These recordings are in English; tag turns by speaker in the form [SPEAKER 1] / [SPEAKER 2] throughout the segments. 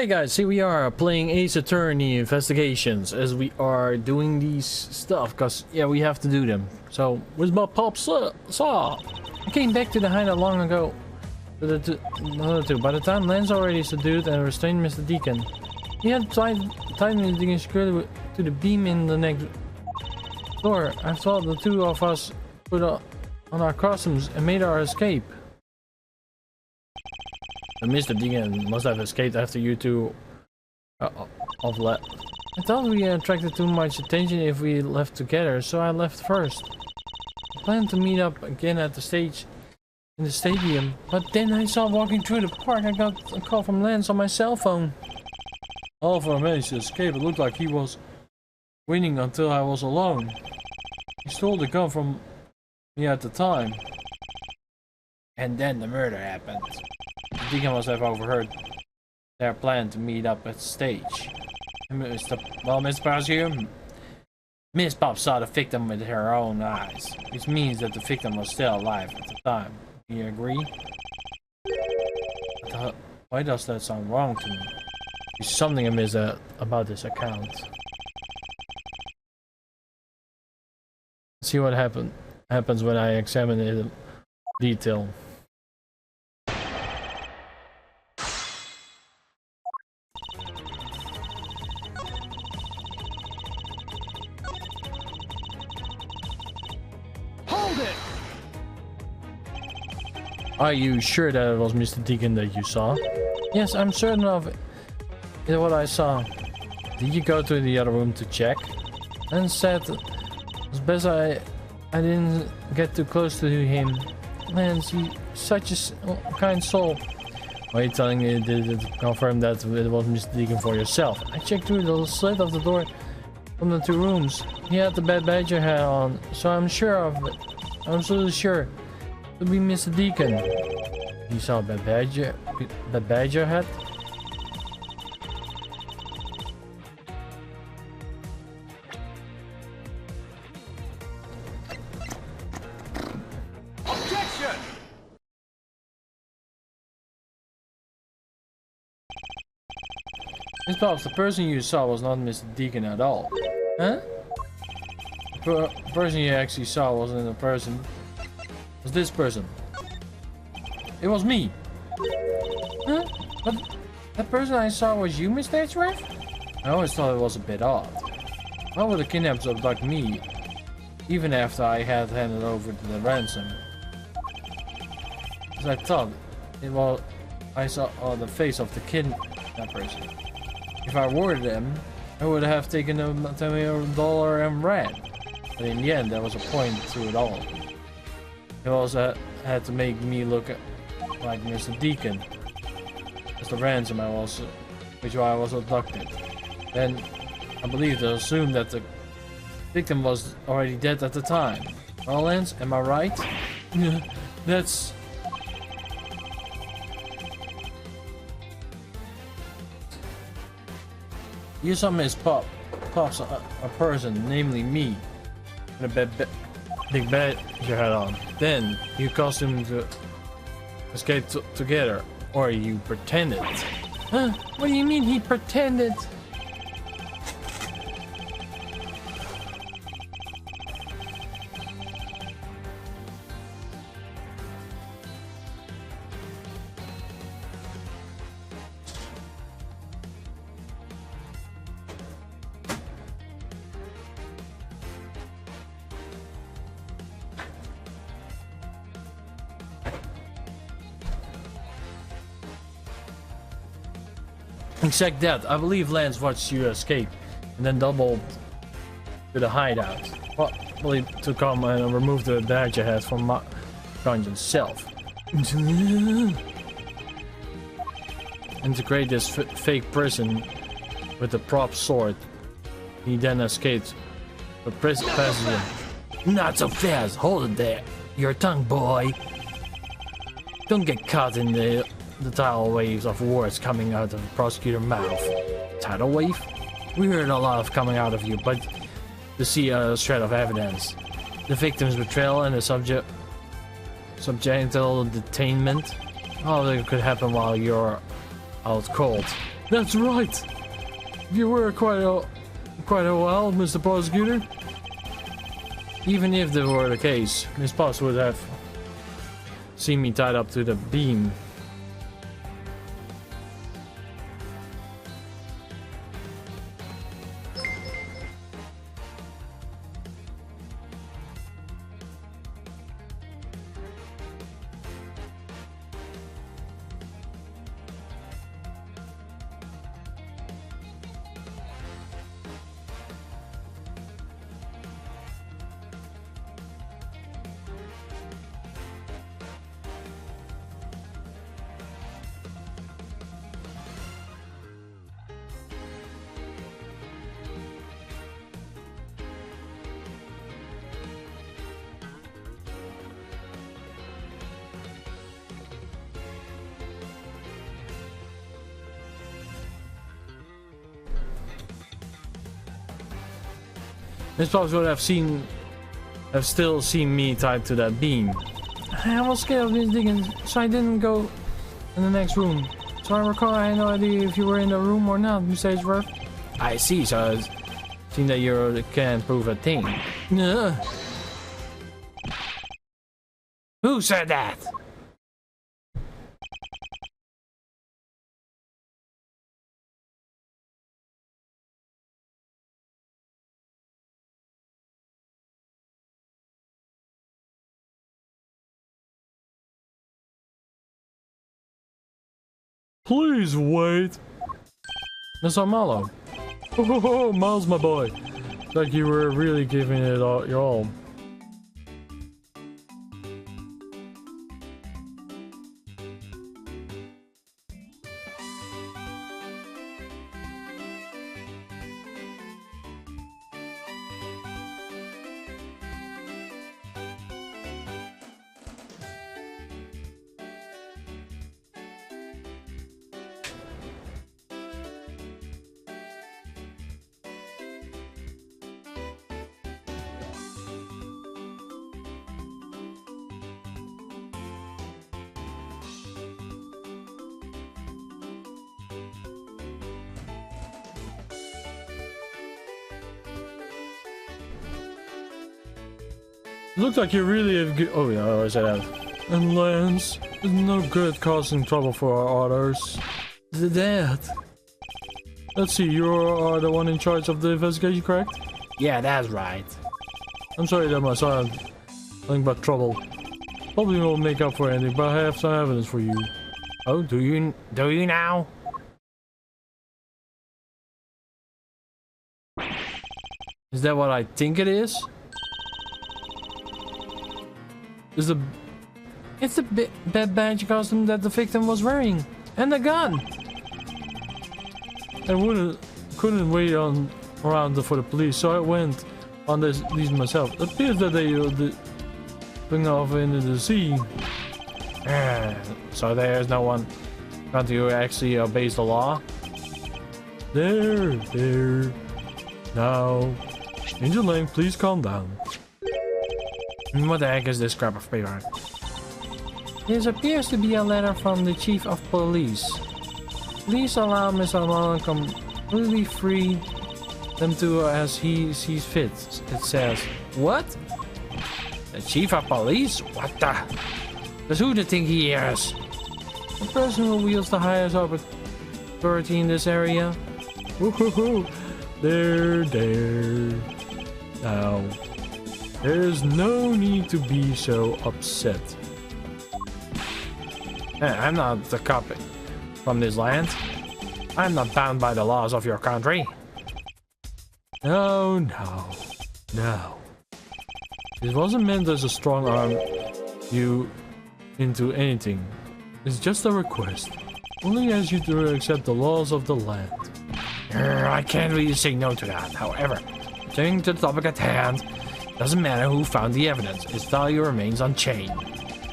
[SPEAKER 1] Hi guys, here we are playing Ace Attorney Investigations as we are doing these stuff, cause yeah, we have to do them. So, where's my pop saw? I came back to the hideout long ago. By the time Lance already subdued and restrained Mr. Deacon, he had tied Mr. Deacon securely to the beam in the next door. I thought the two of us put on our costumes and made our escape. Mr. Deacon must have escaped after you two left. I thought we attracted too much attention if we left together, so I left first. I planned to meet up again at the stage in the stadium, but then I saw walking through the park. I got a call from Lance on my cell phone. Alpha managed to escape. It looked like he was winning until I was alone. He stole the gun from me at the time. And then the murder happened. The Deacon must have overheard their plan to meet up at the stage. Mr. Passion, Miss Pop saw the victim with her own eyes, which means that the victim was still alive at the time. Do you agree? Why does that sound wrong to me? There's something amiss about this account. See what happens when I examine it in detail. Are you sure that it was Mr. Deacon that you saw? Yes, I'm certain of it. What I saw. Did you go to the other room to check? And said it was best I didn't get too close to him. Lance, he's such a kind soul. Are you telling me you did confirm that it was Mr. Deacon for yourself? I checked through the slit of the door from the two rooms. He had the bad badger hat on, so I'm sure of it. I'm absolutely sure. To be Mr. Deacon. You saw a bad badger hat?
[SPEAKER 2] Objection!
[SPEAKER 1] Miss Pops, the person you saw was not Mr. Deacon at all. Huh? The person you actually saw wasn't a person. It was this person. It was me. Huh? But that person I saw was you, Mr. Edgeworth? I always thought it was a bit odd. Why would the kidnappers abduct me, even after I had handed over to the ransom? As I thought, I saw the face of the kidnappers. If I were them, I would have taken them $10 million and ran. But in the end, there was a point to it all. It also had to make me look like Mr. Deacon. As the ransom which I was abducted. Then I believe they assumed that the victim was already dead at the time. Well, Lance, am I right? That's... You saw Miss Pop's a person, namely me, with a big badger hat on. Then you caused him to escape together, or you pretended. Huh? What do you mean he pretended? Exact that. I believe Lance watched you escape and then doubled to the hideout. Probably to come and remove the badger hat from my dungeon self. And to create this fake person with a prop sword. He then escaped the prison passenger. Not so fast. Hold it there. Your tongue, boy. Don't get caught in the tidal waves of words coming out of the prosecutor's mouth. Tidal wave? We heard a lot of coming out of you, but to see a shred of evidence. The victim's betrayal and the subjectal detainment. All that could happen while you're out cold. That's right. You were quite a while, Mr. Prosecutor. Even if that were the case, Miss Potts would have seen me tied up to the beam. Miss Potts would have still seen me tied to that beam. I was scared of this digging, so I didn't go in the next room. So I recall I had no idea if you were in the room or not, Mr. Edgeworth. I see, so it seems that you can't prove a thing. Who said that? Please wait. That's our Mallow. Oh, Miles, my boy. Like you were really giving it all your all. Looks like you really have good. Oh yeah, I always said that. And Lance is no good causing trouble for our others. Dad. Let's see, you are the one in charge of the investigation, correct? Yeah, that's right. I'm sorry that my son had nothing but trouble. Probably won't make up for anything, but I have some evidence for you. Oh, do you now? Is that what I think it is? It's the bed badge costume that the victim was wearing, and the gun. I couldn't wait around for the police, so I went on these myself. It appears that they bring off into the sea. So there's no one going to actually obeys the law. There. Now, Angel Lang, please calm down. What the heck is this scrap of paper? This appears to be a letter from the chief of police. Please allow Mr. Allen completely free them to as he sees fit. It says, what? The chief of police? What the? That's who do you think he is? The person who wields the highest authority in this area. Woohoo! There. Now. There's no need to be so upset. I'm not the cop from this land. I'm not bound by the laws of your country. No. It wasn't meant as a strong arm you into anything. It's just a request. Only as you to accept the laws of the land. I can't really say no to that. However, returning to the topic at hand, doesn't matter who found the evidence, its value remains unchanged.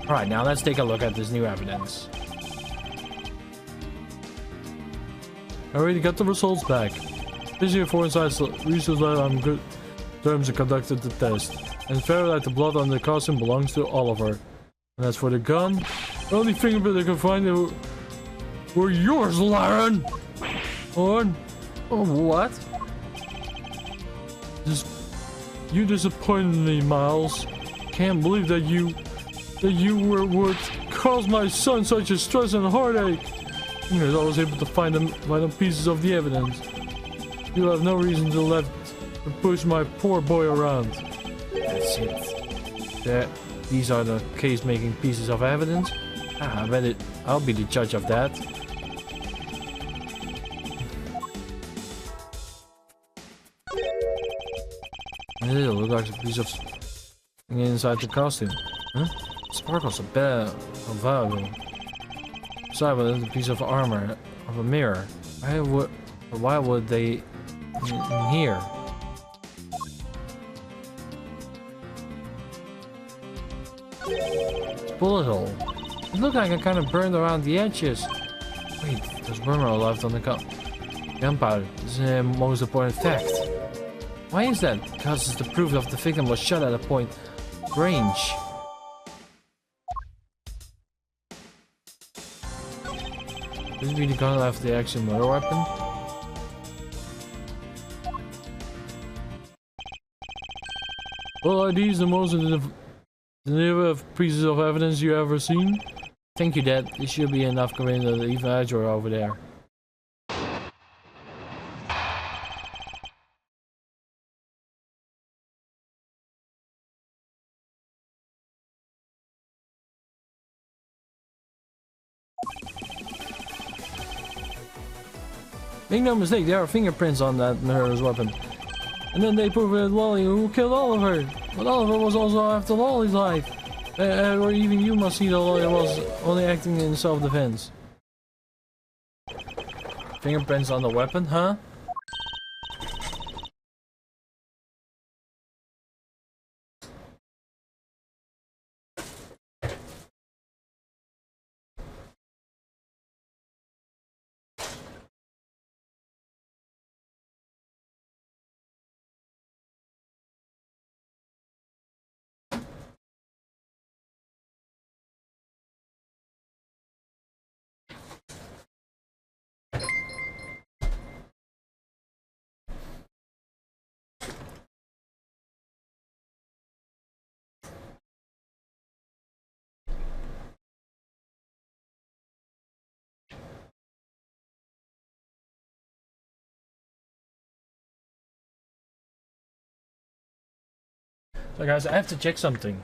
[SPEAKER 1] Alright, now let's take a look at this new evidence. I already got the results back. This here for inside research lab on good terms and conducted the test. And it's fair that the blood on the costume belongs to Oliver. And as for the gun, the only fingerprint I could find were yours, Lauren! On. Oh, what? You disappointed me, Miles. Can't believe that you would cause my son such a stress and heartache. I was able to find them pieces of the evidence. You have no reason to push my poor boy around. That's it. These are the case-making pieces of evidence. I bet I'll be the judge of that. Ew, look like a piece of inside the costume. Huh? Sparkles a bit valuable. Besides, with a piece of armor of a mirror. Why would they in here? Bullet hole. It looked like it kind of burned around the edges. Wait, there's burner left on the gunpowder. This is the most important fact. Why is that? Because it's the proof of the victim was shot at a point range. This be the gun left the actual murder weapon? Well, are these the most definitive pieces of evidence you ever seen? Thank you, Dad. This should be enough compared to the evil edger over there. Make no mistake, there are fingerprints on that murderous weapon. And then they prove it Lolly who killed Oliver. But Oliver was also after Lolly's life. Or even you must see that Lolly was only acting in self-defense. Fingerprints on the weapon, huh? So guys, I have to check something.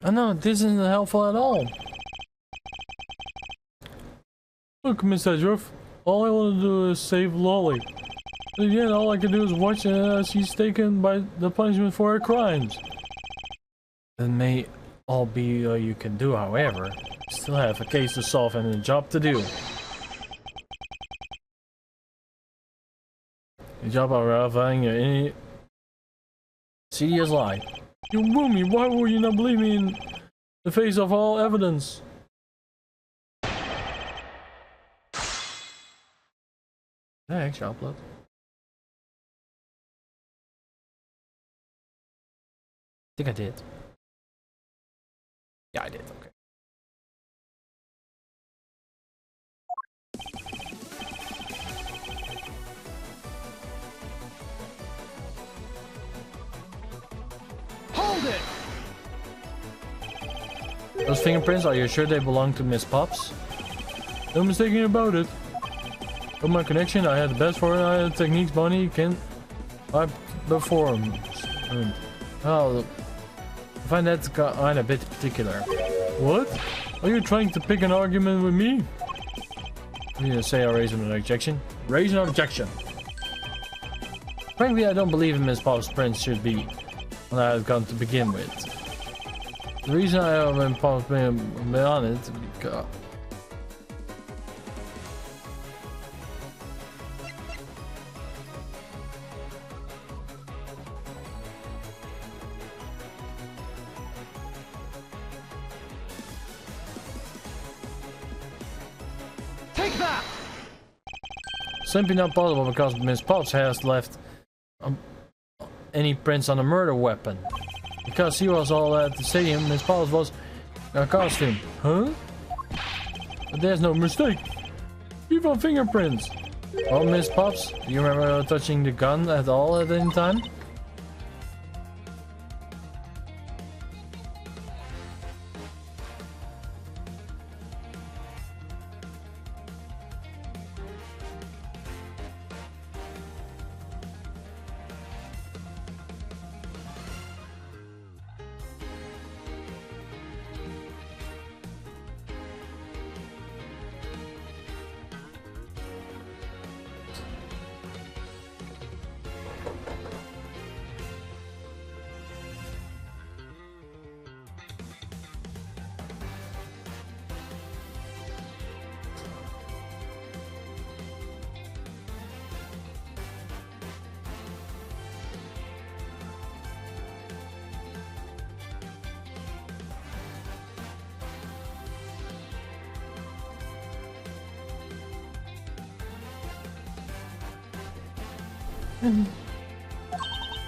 [SPEAKER 1] Oh no, this isn't helpful at all. Look, Mr. Druff, all I want to do is save Lolly. But again, all I can do is watch as she's taken by the punishment for her crimes. That may all be all you can do, however. You still have a case to solve and a job to do. A job of verifying any serious lie. You woo me, why would you not believe me in the face of all evidence? Did I actually upload? I think I did. Yeah, I did, okay.
[SPEAKER 2] Hold it!
[SPEAKER 1] Those fingerprints, are you sure they belong to Miss Pops? No mistaking about it. With my connection, I had the best for it. I had techniques Bonnie can perform. Oh, I find that kind of a bit particular. What? Are you trying to pick an argument with me? I need to say I raise an objection. Raise an objection. Frankly, I don't believe in Miss Pops' prints should be what I had gone to begin with. The reason I haven't Pops been on it because.
[SPEAKER 2] Take that!
[SPEAKER 1] Simply not possible because Miss Pops has left any prints on a murder weapon. Because she was all at the stadium, Miss Pops was a costume. Huh? But there's no mistake. Even fingerprints. Well, Miss Pops, do you remember touching the gun at all at any time?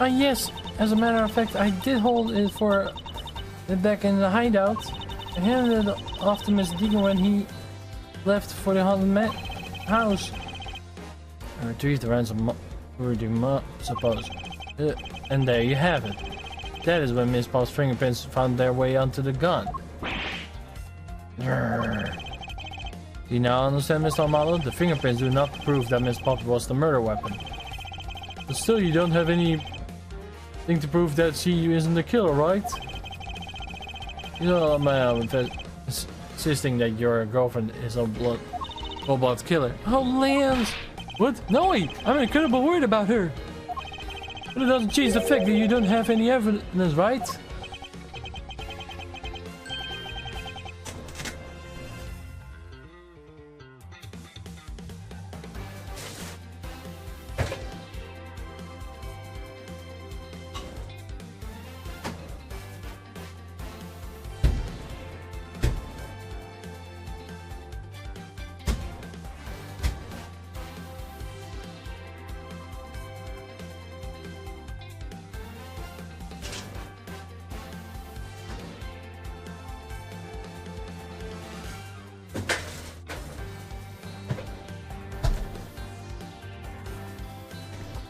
[SPEAKER 1] Yes, as a matter of fact, I did hold it for it back in the hideout. I handed it off to Mr. Deacon when he left for the haunted house. I retrieved the ransom suppose. And there you have it. That is when Miss Pop's fingerprints found their way onto the gun. Do you now understand, Mr. Armado? The fingerprints do not prove that Miss Pop was the murder weapon. But still, you don't have anything to prove that she isn't the killer, right? You know, man, insisting that your girlfriend is a blood killer. Oh, Lance! What? No, wait! I'm incredibly worried about her! But it doesn't change the fact that you don't have any evidence, right?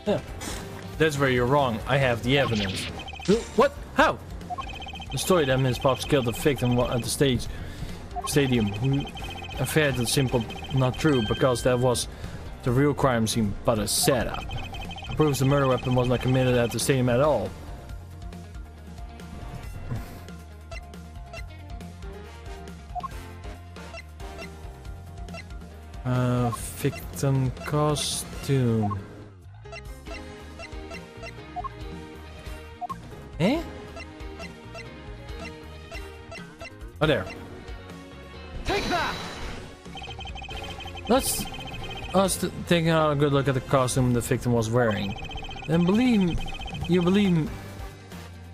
[SPEAKER 1] Yeah. That's where you're wrong. I have the evidence. What? How? The story that Miss Pops killed the victim at the stadium. Affair that's simple not true because that was the real crime scene, but a setup. It proves the murder weapon was not committed at the stadium at all. Victim costume. Eh? Oh, there.
[SPEAKER 2] Take that!
[SPEAKER 1] Let's us taking a good look at the costume the victim was wearing. And believe me,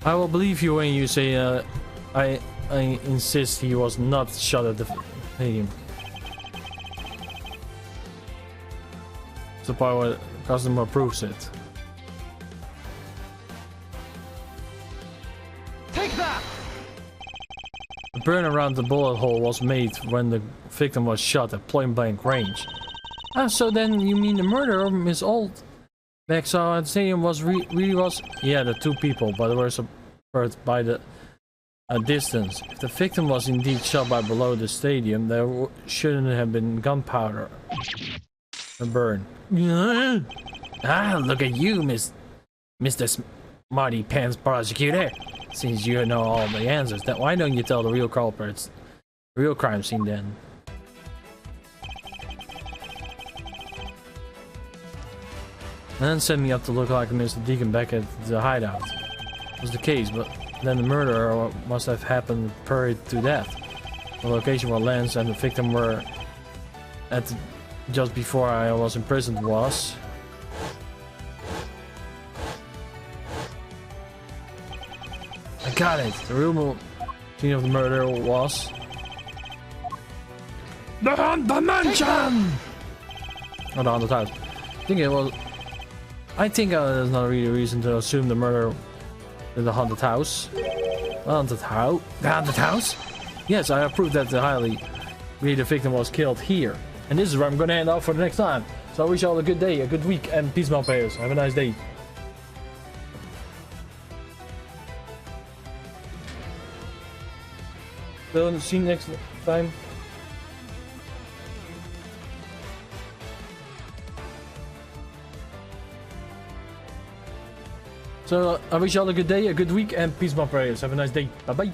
[SPEAKER 1] I will believe you when you say I insist he was not shot at the victim. The part where the customer proves it.
[SPEAKER 2] Take that!
[SPEAKER 1] The burn around the bullet hole was made when the victim was shot at point blank range. Ah, so then you mean the murderer, Miss Old? Back saw at the stadium was really was... Yeah, the two people, but they were separated by the distance. If the victim was indeed shot by below the stadium, there shouldn't have been gunpowder. A burn. Ah, look at you, Mr. Smarty Pants Prosecutor. Since you know all the answers, then why don't you tell the real culprits? The real crime scene then. And then set me up to look like Mr. Deacon back at the hideout. Was the case, but then the murder must have happened prior to death. The location where Lance and the victim were at just before I was imprisoned was... I got it! The real scene of the murder was... The Haunted Mansion! Or the Haunted House. I think there's not really a reason to assume the murder in the Haunted House. The Haunted House? Yes, I approve that the victim was killed here. And this is where I'm gonna end off for the next time. So I wish you all a good day, a good week, and peace, my players. Have a nice day. So, see you next time. So I wish you all a good day, a good week, and peace, my prayers. Have a nice day. Bye bye.